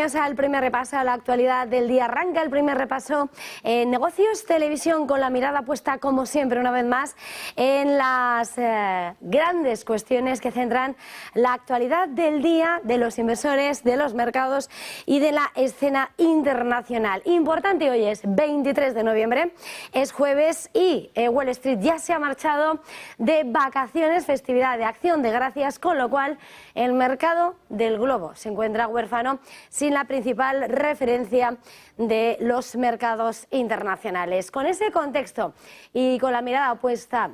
Bienvenidos al primer repaso a la actualidad del día. Arranca el primer repaso en Negocios Televisión con la mirada puesta, como siempre, una vez más, en las grandes cuestiones que centran la actualidad del día de los inversores, de los mercados y de la escena internacional. Importante, hoy es 23 de noviembre, es jueves y Wall Street ya se ha marchado de vacaciones, festividad de Acción de Gracias, con lo cual el mercado del globo se encuentra huérfano sin la principal referencia de los mercados internacionales. Con ese contexto y con la mirada puesta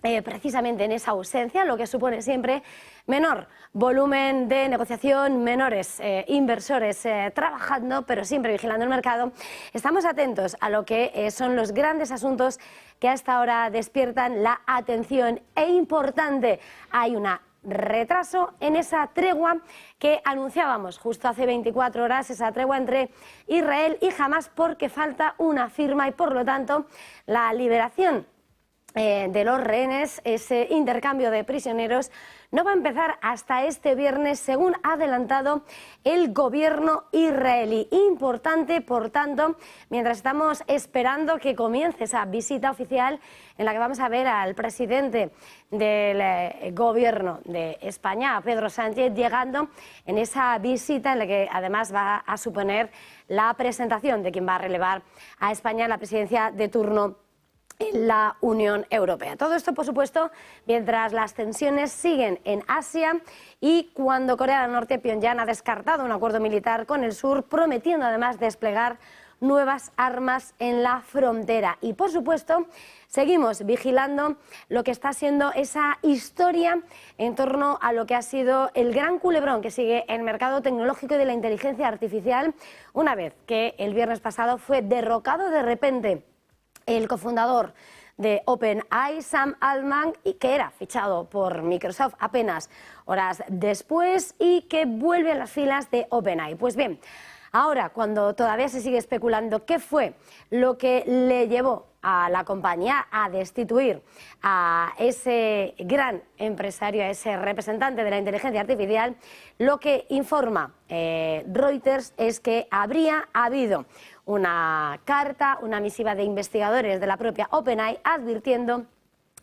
precisamente en esa ausencia, lo que supone siempre menor volumen de negociación, menores inversores trabajando, pero siempre vigilando el mercado, estamos atentos a lo que son los grandes asuntos que a esta hora despiertan la atención. E importante, hay una retraso en esa tregua que anunciábamos justo hace 24 horas, esa tregua entre Israel y Hamás, porque falta una firma y por lo tanto la liberación de los rehenes, ese intercambio de prisioneros, no va a empezar hasta este viernes, según ha adelantado el gobierno israelí. Importante, por tanto, mientras estamos esperando que comience esa visita oficial en la que vamos a ver al presidente del gobierno de España, Pedro Sánchez, llegando en esa visita en la que además va a suponer la presentación de quien va a relevar a España en la presidencia de turno en la Unión Europea. Todo esto, por supuesto, mientras las tensiones siguen en Asia y cuando Corea del Norte, Pyongyang, ha descartado un acuerdo militar con el sur, prometiendo además desplegar nuevas armas en la frontera. Y, por supuesto, seguimos vigilando lo que está siendo esa historia en torno a lo que ha sido el gran culebrón que sigue el mercado tecnológico y de la inteligencia artificial, una vez que el viernes pasado fue derrocado de repente el cofundador de OpenAI, Sam Altman, que era fichado por Microsoft apenas horas después y que vuelve a las filas de OpenAI. Pues bien, ahora, cuando todavía se sigue especulando qué fue lo que le llevó a la compañía a destituir a ese gran empresario, a ese representante de la inteligencia artificial, lo que informa Reuters es que habría habido una carta, una misiva de investigadores de la propia OpenAI advirtiendo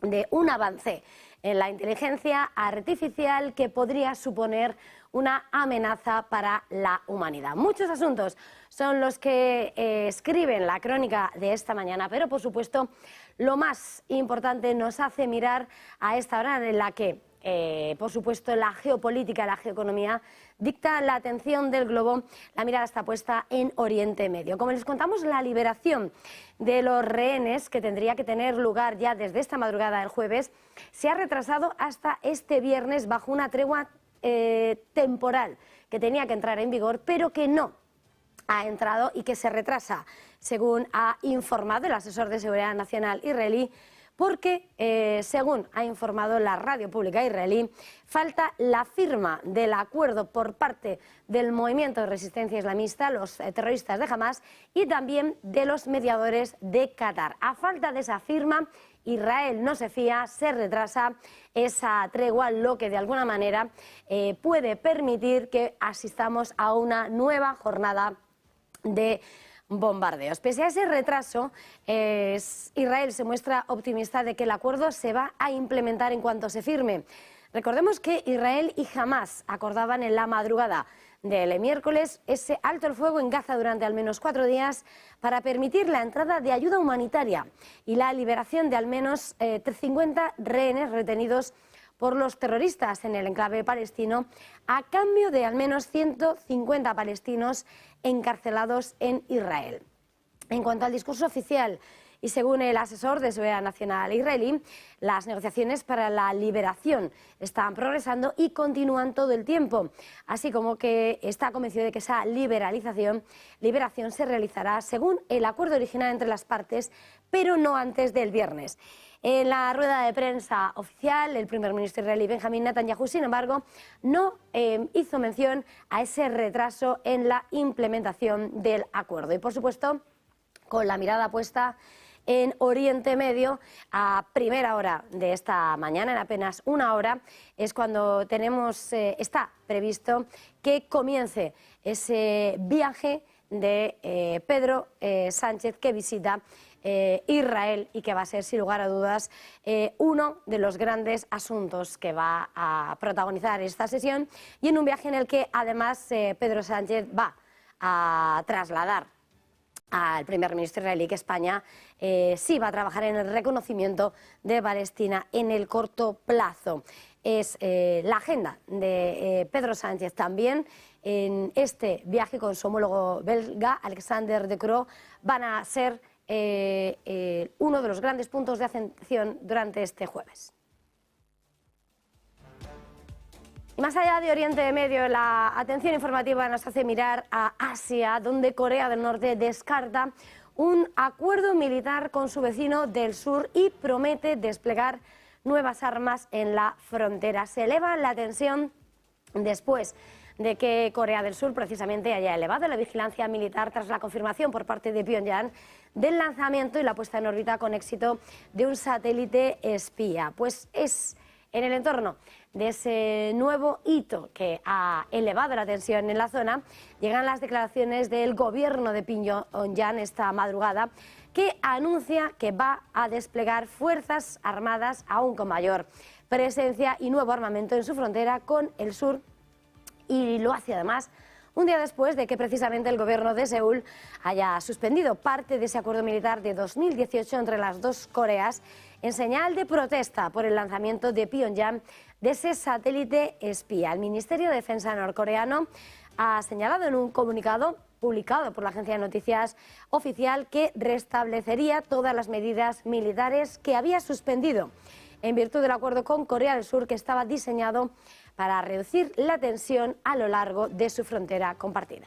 de un avance en la inteligencia artificial que podría suponer una amenaza para la humanidad. Muchos asuntos son los que escriben la crónica de esta mañana, pero por supuesto lo más importante nos hace mirar a esta hora en la que por supuesto la geopolítica, la geoeconomía dicta la atención del globo. La mirada está puesta en Oriente Medio. Como les contamos, la liberación de los rehenes, que tendría que tener lugar ya desde esta madrugada del jueves, se ha retrasado hasta este viernes bajo una tregua temporal que tenía que entrar en vigor, pero que no ha entrado y que se retrasa, según ha informado el asesor de seguridad nacional israelí, porque, según ha informado la radio pública israelí, falta la firma del acuerdo por parte del movimiento de resistencia islamista, los terroristas de Hamás, y también de los mediadores de Qatar. A falta de esa firma, Israel no se fía, se retrasa esa tregua, lo que de alguna manera puede permitir que asistamos a una nueva jornada de bombardeos. Pese a ese retraso, Israel se muestra optimista de que el acuerdo se va a implementar en cuanto se firme. Recordemos que Israel y Hamás acordaban en la madrugada del miércoles ese alto el fuego en Gaza durante al menos 4 días para permitir la entrada de ayuda humanitaria y la liberación de al menos 50 rehenes retenidos por los terroristas en el enclave palestino, a cambio de al menos 150 palestinos encarcelados en Israel. En cuanto al discurso oficial, y según el asesor de seguridad nacional israelí, las negociaciones para la liberación están progresando y continúan todo el tiempo, así como que está convencido de que esa liberación se realizará según el acuerdo original entre las partes, pero no antes del viernes. En la rueda de prensa oficial, el primer ministro israelí Benjamín Netanyahu, sin embargo, no hizo mención a ese retraso en la implementación del acuerdo. Y, por supuesto, con la mirada puesta en Oriente Medio a primera hora de esta mañana, en apenas una hora, es cuando está previsto que comience ese viaje de Pedro Sánchez, que visita Israel y que va a ser, sin lugar a dudas, uno de los grandes asuntos que va a protagonizar esta sesión, y en un viaje en el que además Pedro Sánchez va a trasladar al primer ministro israelí que España sí va a trabajar en el reconocimiento de Palestina en el corto plazo. Es la agenda de Pedro Sánchez también. En este viaje con su homólogo belga, Alexander De Croo, van a ser uno de los grandes puntos de atención durante este jueves. Y más allá de Oriente Medio, la atención informativa nos hace mirar a Asia, donde Corea del Norte descarta un acuerdo militar con su vecino del sur y promete desplegar nuevas armas en la frontera. Se eleva la tensión después de que Corea del Sur precisamente haya elevado la vigilancia militar tras la confirmación por parte de Pyongyang del lanzamiento y la puesta en órbita con éxito de un satélite espía. Pues es en el entorno de ese nuevo hito que ha elevado la tensión en la zona, llegan las declaraciones del gobierno de Pyongyang esta madrugada, que anuncia que va a desplegar fuerzas armadas aún con mayor presencia y nuevo armamento en su frontera con el sur, y lo hace además un día después de que precisamente el gobierno de Seúl haya suspendido parte de ese acuerdo militar de 2018 entre las dos Coreas en señal de protesta por el lanzamiento de Pyongyang de ese satélite espía. El Ministerio de Defensa norcoreano ha señalado en un comunicado publicado por la agencia de noticias oficial que restablecería todas las medidas militares que había suspendido en virtud del acuerdo con Corea del Sur, que estaba diseñado para reducir la tensión a lo largo de su frontera compartida.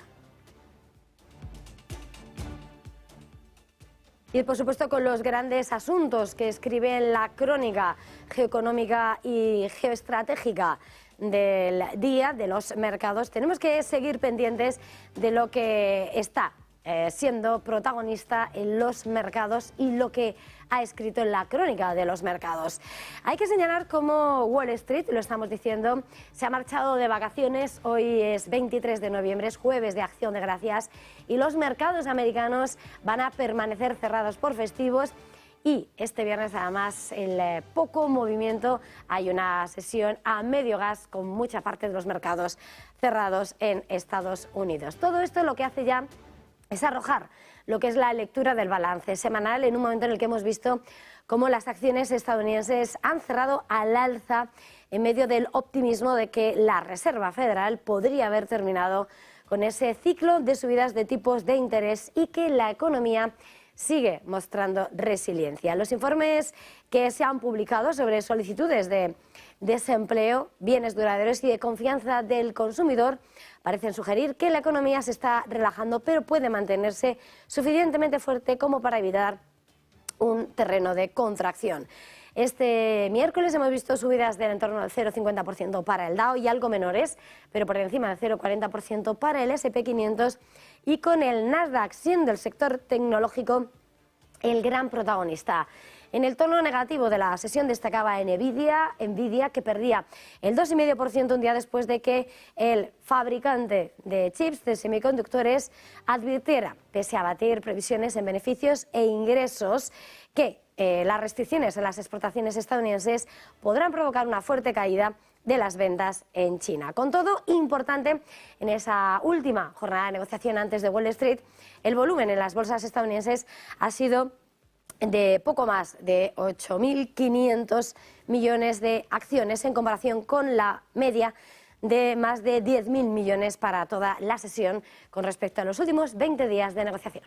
Y por supuesto con los grandes asuntos que escribe la crónica geoeconómica y geoestratégica del día de los mercados, tenemos que seguir pendientes de lo que está siendo protagonista en los mercados y lo que ha escrito en la crónica de los mercados. Hay que señalar cómo Wall Street, lo estamos diciendo, se ha marchado de vacaciones. Hoy es 23 de noviembre, es jueves de Acción de Gracias, y los mercados americanos van a permanecer cerrados por festivos. Y este viernes, además, el poco movimiento, hay una sesión a medio gas con mucha parte de los mercados cerrados en Estados Unidos. Todo esto lo que hace ya es arrojar lo que es la lectura del balance semanal en un momento en el que hemos visto cómo las acciones estadounidenses han cerrado al alza en medio del optimismo de que la Reserva Federal podría haber terminado con ese ciclo de subidas de tipos de interés y que la economía sigue mostrando resiliencia. Los informes que se han publicado sobre solicitudes de desempleo, bienes duraderos y de confianza del consumidor parecen sugerir que la economía se está relajando, pero puede mantenerse suficientemente fuerte como para evitar un terreno de contracción. Este miércoles hemos visto subidas del entorno del 0,50% para el Dow y algo menores, pero por encima del 0,40% para el S&P 500, y con el Nasdaq siendo el sector tecnológico el gran protagonista. En el tono negativo de la sesión destacaba Nvidia, que perdía el 2,5% un día después de que el fabricante de chips de semiconductores advirtiera, pese a batir previsiones en beneficios e ingresos, que las restricciones en las exportaciones estadounidenses podrán provocar una fuerte caída de las ventas en China. Con todo, importante, en esa última jornada de negociación antes de Wall Street, el volumen en las bolsas estadounidenses ha sido de poco más de 8.500 millones de acciones en comparación con la media de más de 10.000 millones para toda la sesión con respecto a los últimos 20 días de negociación.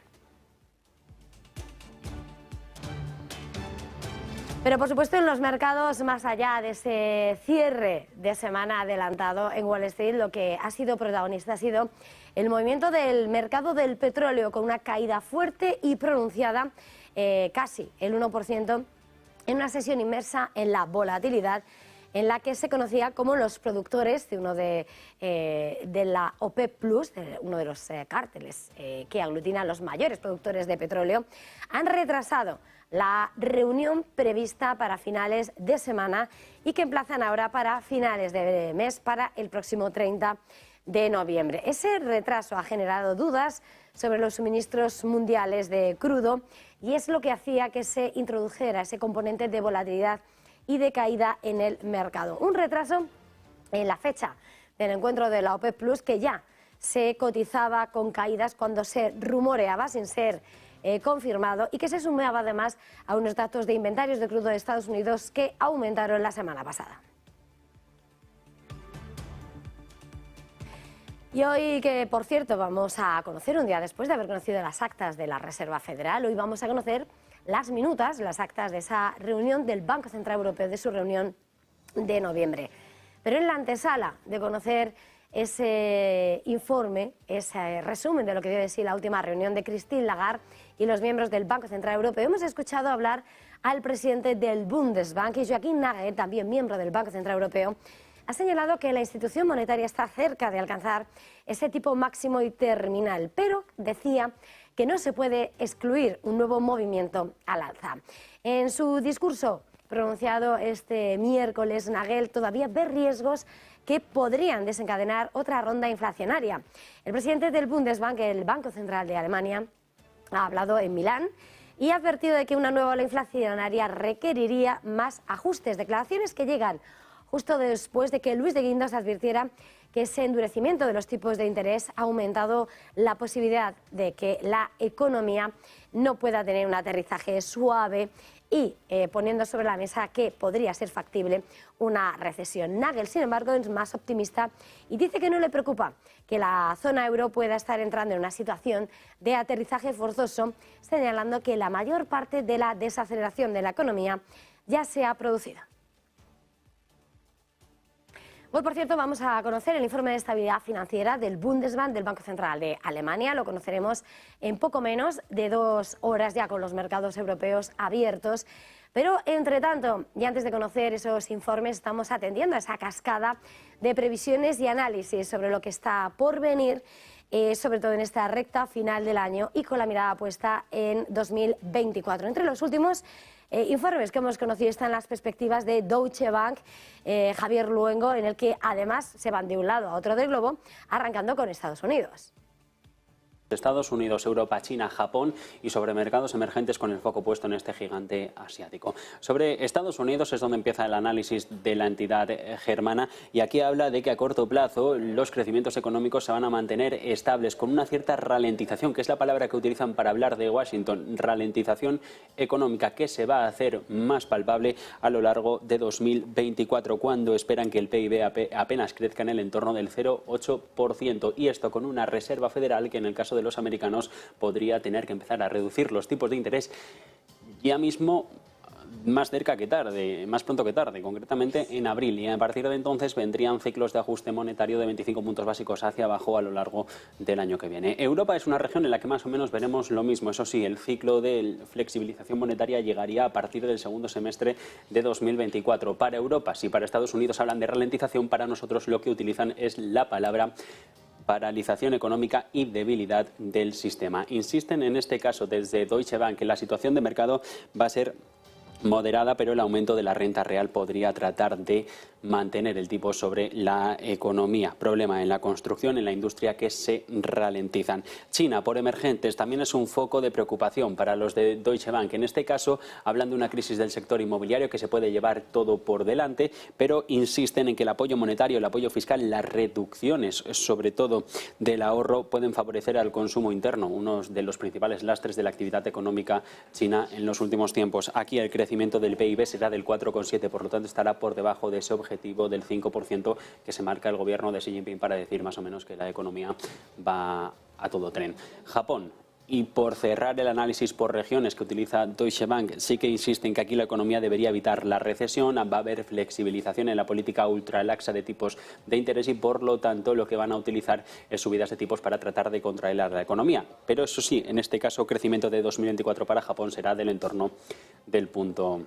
Pero por supuesto en los mercados, más allá de ese cierre de semana adelantado en Wall Street, lo que ha sido protagonista ha sido el movimiento del mercado del petróleo, con una caída fuerte y pronunciada, casi el 1%, en una sesión inmersa en la volatilidad, en la que se conocía como los productores de uno de la OPEP Plus, uno de los cárteles que aglutinan los mayores productores de petróleo, han retrasado la reunión prevista para finales de semana y que emplazan ahora para finales de mes, para el próximo 30 de noviembre. Ese retraso ha generado dudas sobre los suministros mundiales de crudo y es lo que hacía que se introdujera ese componente de volatilidad y de caída en el mercado. Un retraso en la fecha del encuentro de la OPEP Plus, que ya se cotizaba con caídas cuando se rumoreaba sin ser confirmado, y que se sumaba además a unos datos de inventarios de crudo de Estados Unidos que aumentaron la semana pasada. Y hoy, que por cierto vamos a conocer, un día después de haber conocido las actas de la Reserva Federal, hoy vamos a conocer las minutas, las actas de esa reunión del Banco Central Europeo, de su reunión de noviembre. Pero en la antesala de conocer ese informe, ese resumen de lo que dio de sí la última reunión de Christine Lagarde y los miembros del Banco Central Europeo, hemos escuchado hablar al presidente del Bundesbank, y Joachim Nagel, también miembro del Banco Central Europeo, ha señalado que la institución monetaria está cerca de alcanzar ese tipo máximo y terminal, pero decía que no se puede excluir un nuevo movimiento al alza. En su discurso pronunciado este miércoles, Nagel todavía ve riesgos que podrían desencadenar otra ronda inflacionaria. El presidente del Bundesbank, el Banco Central de Alemania, ha hablado en Milán y ha advertido de que una nueva ola inflacionaria requeriría más ajustes, declaraciones que llegan justo después de que Luis de Guindos advirtiera que ese endurecimiento de los tipos de interés ha aumentado la posibilidad de que la economía no pueda tener un aterrizaje suave y poniendo sobre la mesa que podría ser factible una recesión. Nagel, sin embargo, es más optimista y dice que no le preocupa que la zona euro pueda estar entrando en una situación de aterrizaje forzoso, señalando que la mayor parte de la desaceleración de la economía ya se ha producido. Hoy, por cierto, vamos a conocer el informe de estabilidad financiera del Bundesbank, del Banco Central de Alemania. Lo conoceremos en poco menos de 2 horas, ya con los mercados europeos abiertos. Pero, entre tanto, y antes de conocer esos informes, estamos atendiendo a esa cascada de previsiones y análisis sobre lo que está por venir, sobre todo en esta recta final del año y con la mirada puesta en 2024. Entre los últimos informes que hemos conocido están las perspectivas de Deutsche Bank, Javier Luengo, en el que además se van de un lado a otro del globo, arrancando con Estados Unidos. Estados Unidos, Europa, China, Japón y sobre mercados emergentes con el foco puesto en este gigante asiático. Sobre Estados Unidos es donde empieza el análisis de la entidad germana y aquí habla de que a corto plazo los crecimientos económicos se van a mantener estables con una cierta ralentización, que es la palabra que utilizan para hablar de Washington, ralentización económica que se va a hacer más palpable a lo largo de 2024, cuando esperan que el PIB apenas crezca en el entorno del 0,8% y esto con una Reserva Federal que en el caso de los americanos podría tener que empezar a reducir los tipos de interés ya mismo, más cerca que tarde, más pronto que tarde, concretamente en abril, y a partir de entonces vendrían ciclos de ajuste monetario de 25 puntos básicos hacia abajo a lo largo del año que viene. Europa es una región en la que más o menos veremos lo mismo. Eso sí, el ciclo de flexibilización monetaria llegaría a partir del segundo semestre de 2024. Para Europa, si para Estados Unidos hablan de ralentización, para nosotros lo que utilizan es la palabra paralización económica y debilidad del sistema. Insisten en este caso desde Deutsche Bank que la situación de mercado va a ser moderada, pero el aumento de la renta real podría tratar de mantener el tipo sobre la economía. Problema en la construcción, en la industria, que se ralentizan. China, por emergentes, también es un foco de preocupación para los de Deutsche Bank. En este caso, hablan de una crisis del sector inmobiliario que se puede llevar todo por delante, pero insisten en que el apoyo monetario, el apoyo fiscal, las reducciones, sobre todo del ahorro, pueden favorecer al consumo interno, uno de los principales lastres de la actividad económica china en los últimos tiempos. Aquí el crecimiento del PIB será del 4,7%, por lo tanto estará por debajo de ese objetivo del 5% que se marca el gobierno de Xi Jinping para decir más o menos que la economía va a todo tren. Japón. Y por cerrar el análisis por regiones que utiliza Deutsche Bank, sí que insisten que aquí la economía debería evitar la recesión, va a haber flexibilización en la política ultralaxa de tipos de interés y por lo tanto lo que van a utilizar es subidas de tipos para tratar de contraer la economía. Pero eso sí, en este caso crecimiento de 2024 para Japón será del entorno del punto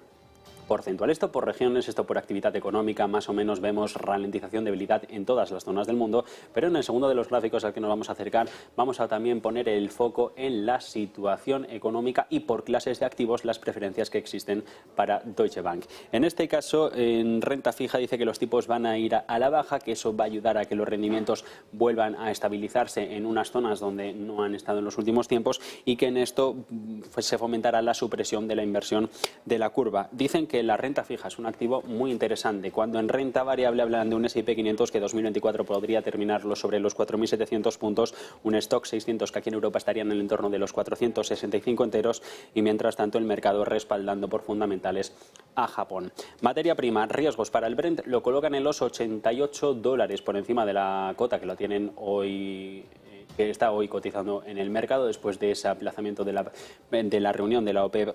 porcentual. Esto por regiones, esto por actividad económica, más o menos vemos ralentización, debilidad en todas las zonas del mundo, pero en el segundo de los gráficos al que nos vamos a acercar vamos a también poner el foco en la situación económica y por clases de activos las preferencias que existen para Deutsche Bank. En este caso, en renta fija dice que los tipos van a ir a la baja, que eso va a ayudar a que los rendimientos vuelvan a estabilizarse en unas zonas donde no han estado en los últimos tiempos y que en esto pues, se fomentará la supresión de la inversión de la curva. Dicen que la renta fija es un activo muy interesante, cuando en renta variable hablan de un S&P 500 que 2024 podría terminarlo sobre los 4.700 puntos, un stock 600 que aquí en Europa estaría en el entorno de los 465 enteros y mientras tanto el mercado respaldando por fundamentales a Japón. Materia prima, riesgos para el Brent lo colocan en los $88 por encima de la cota que lo tienen hoy, que está hoy cotizando en el mercado después de ese aplazamiento de la reunión de la OPEP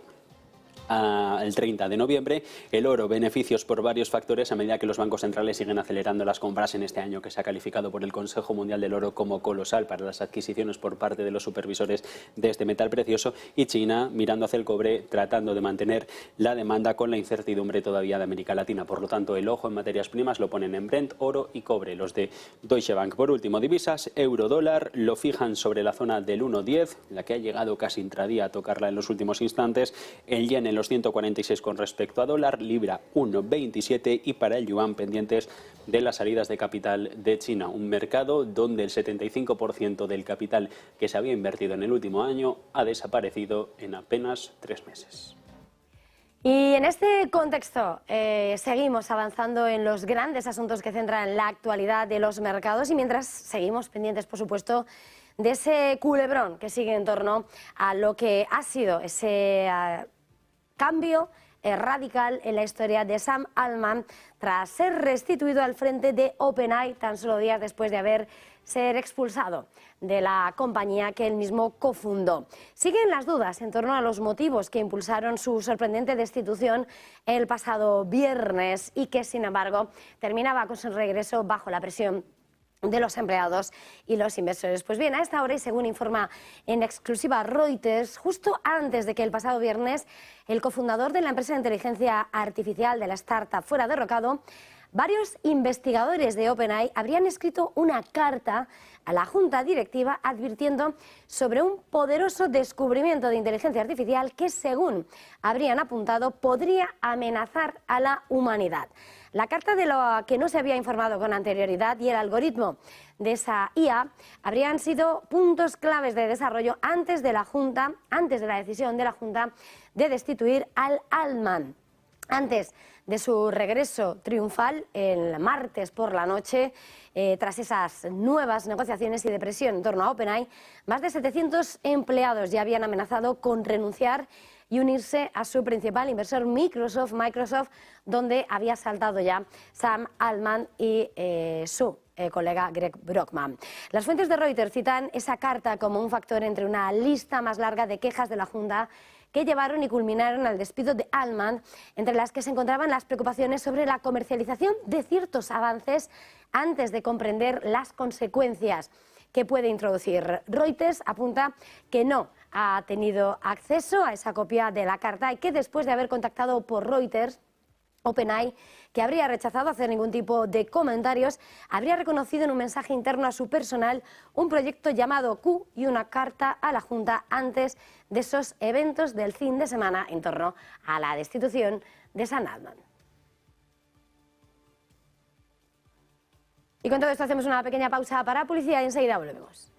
el 30 de noviembre. El oro, beneficios por varios factores a medida que los bancos centrales siguen acelerando las compras en este año que se ha calificado por el Consejo Mundial del Oro como colosal para las adquisiciones por parte de los supervisores de este metal precioso, y China mirando hacia el cobre tratando de mantener la demanda con la incertidumbre todavía de América Latina. Por lo tanto, el ojo en materias primas lo ponen en Brent, oro y cobre, los de Deutsche Bank. Por último, divisas, euro-dólar lo fijan sobre la zona del 1,10, la que ha llegado casi intradía a tocarla en los últimos instantes. El yen en los 146 con respecto a dólar, libra 1,27 y para el yuan pendientes de las salidas de capital de China, un mercado donde el 75% del capital que se había invertido en el último año ha desaparecido en apenas 3 meses. Y en este contexto seguimos avanzando en los grandes asuntos que centran la actualidad de los mercados y mientras seguimos pendientes, por supuesto, de ese culebrón que sigue en torno a lo que ha sido ese cambio radical en la historia de Sam Altman tras ser restituido al frente de OpenAI tan solo días después de ser expulsado de la compañía que él mismo cofundó. Siguen las dudas en torno a los motivos que impulsaron su sorprendente destitución el pasado viernes y que, sin embargo, terminaba con su regreso bajo la presión de los empleados y los inversores. Pues bien, a esta hora y según informa en exclusiva Reuters, justo antes de que el pasado viernes el cofundador de la empresa de inteligencia artificial de la startup fuera derrocado, varios investigadores de OpenAI habrían escrito una carta a la junta directiva advirtiendo sobre un poderoso descubrimiento de inteligencia artificial que, según habrían apuntado, podría amenazar a la humanidad. La carta de la que no se había informado con anterioridad y el algoritmo de esa IA habrían sido puntos claves de desarrollo antes de la decisión de la Junta de destituir al Altman. Antes de su regreso triunfal el martes por la noche, tras esas nuevas negociaciones y de presión en torno a OpenAI, más de 700 empleados ya habían amenazado con renunciar y unirse a su principal inversor Microsoft, donde había saltado ya Sam Altman y su colega Greg Brockman. Las fuentes de Reuters citan esa carta como un factor entre una lista más larga de quejas de la Junta que llevaron y culminaron al despido de Altman, entre las que se encontraban las preocupaciones sobre la comercialización de ciertos avances antes de comprender las consecuencias que puede introducir. Reuters apunta que no ha tenido acceso a esa copia de la carta y que después de haber contactado por Reuters, OpenAI, que habría rechazado hacer ningún tipo de comentarios, habría reconocido en un mensaje interno a su personal un proyecto llamado Q y una carta a la Junta antes de esos eventos del fin de semana en torno a la destitución de Sam Altman. Y con todo esto hacemos una pequeña pausa para publicidad y enseguida volvemos.